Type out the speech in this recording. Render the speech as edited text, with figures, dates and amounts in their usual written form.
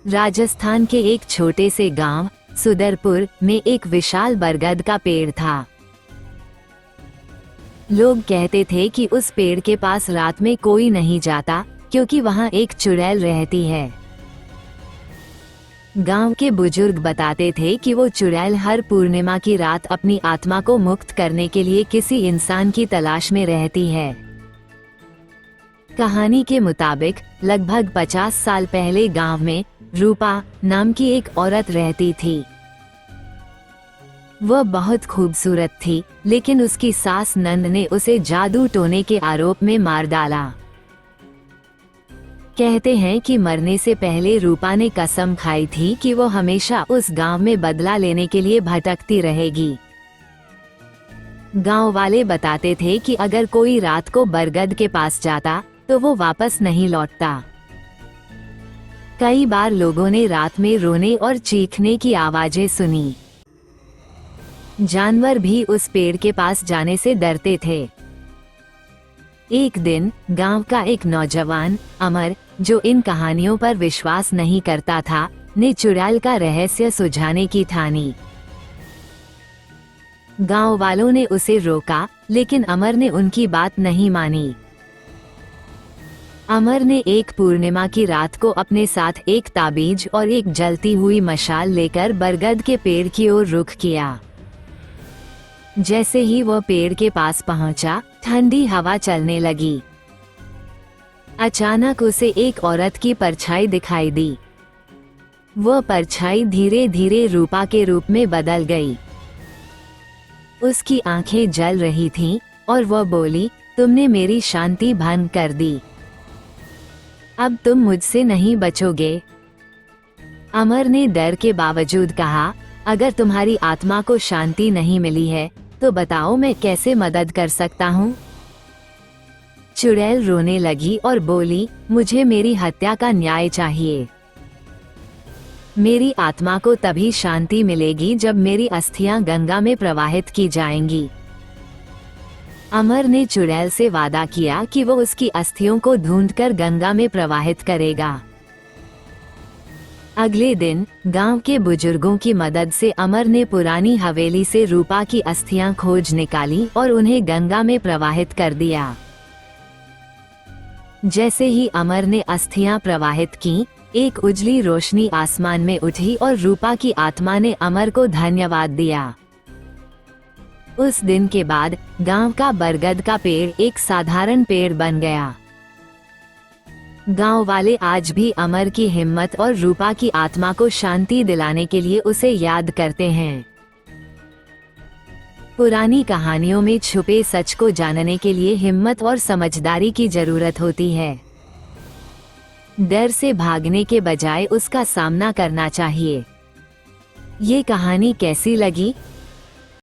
राजस्थान के एक छोटे से गांव सुदरपुर में एक विशाल बरगद का पेड़ था। लोग कहते थे कि उस पेड़ के पास रात में कोई नहीं जाता क्योंकि वहां एक चुड़ैल रहती है। गांव के बुजुर्ग बताते थे कि वो चुड़ैल हर पूर्णिमा की रात अपनी आत्मा को मुक्त करने के लिए किसी इंसान की तलाश में रहती है। कहानी के मुताबिक लगभग 50 साल पहले गांव में रूपा नाम की एक औरत रहती थी। वह बहुत खूबसूरत थी, लेकिन उसकी सास नंद ने उसे जादू टोने के आरोप में मार डाला। कहते हैं कि मरने से पहले रूपा ने कसम खाई थी कि वो हमेशा उस गांव में बदला लेने के लिए भटकती रहेगी। गांव वाले बताते थे कि अगर कोई रात को बरगद के पास जाता तो वो वापस नहीं लौटता। कई बार लोगों ने रात में रोने और चीखने की आवाजें सुनी। जानवर भी उस पेड़ के पास जाने से डरते थे। एक दिन गांव का एक नौजवान अमर, जो इन कहानियों पर विश्वास नहीं करता था, ने चुड़ैल का रहस्य सुलझाने की ठानी। गांव वालों ने उसे रोका, लेकिन अमर ने उनकी बात नहीं मानी। अमर ने एक पूर्णिमा की रात को अपने साथ एक ताबीज और एक जलती हुई मशाल लेकर बरगद के पेड़ की ओर रुख किया। जैसे ही वह पेड़ के पास पहुंचा, ठंडी हवा चलने लगी। अचानक उसे एक औरत की परछाई दिखाई दी। वह परछाई धीरे धीरे रूपा के रूप में बदल गई। उसकी आंखें जल रही थीं और वह बोली, तुमने मेरी शांति भंग कर दी। अब तुम मुझसे नहीं बचोगे। अमर ने डर के बावजूद कहा, अगर तुम्हारी आत्मा को शांति नहीं मिली है तो बताओ मैं कैसे मदद कर सकता हूँ। चुड़ैल रोने लगी और बोली, मुझे मेरी हत्या का न्याय चाहिए। मेरी आत्मा को तभी शांति मिलेगी जब मेरी अस्थियां गंगा में प्रवाहित की जाएंगी। अमर ने चुड़ैल से वादा किया कि वो उसकी अस्थियों को ढूंढकर गंगा में प्रवाहित करेगा। अगले दिन गांव के बुजुर्गों की मदद से अमर ने पुरानी हवेली से रूपा की अस्थियां खोज निकाली और उन्हें गंगा में प्रवाहित कर दिया। जैसे ही अमर ने अस्थियां प्रवाहित की, एक उजली रोशनी आसमान में उठी और रूपा की आत्मा ने अमर को धन्यवाद दिया। उस दिन के बाद गांव का बरगद का पेड़ एक साधारण पेड़ बन गया। गांव वाले आज भी अमर की हिम्मत और रूपा की आत्मा को शांति दिलाने के लिए उसे याद करते हैं। पुरानी कहानियों में छुपे सच को जानने के लिए हिम्मत और समझदारी की जरूरत होती है। डर से भागने के बजाय उसका सामना करना चाहिए। ये कहानी कैसी लगी?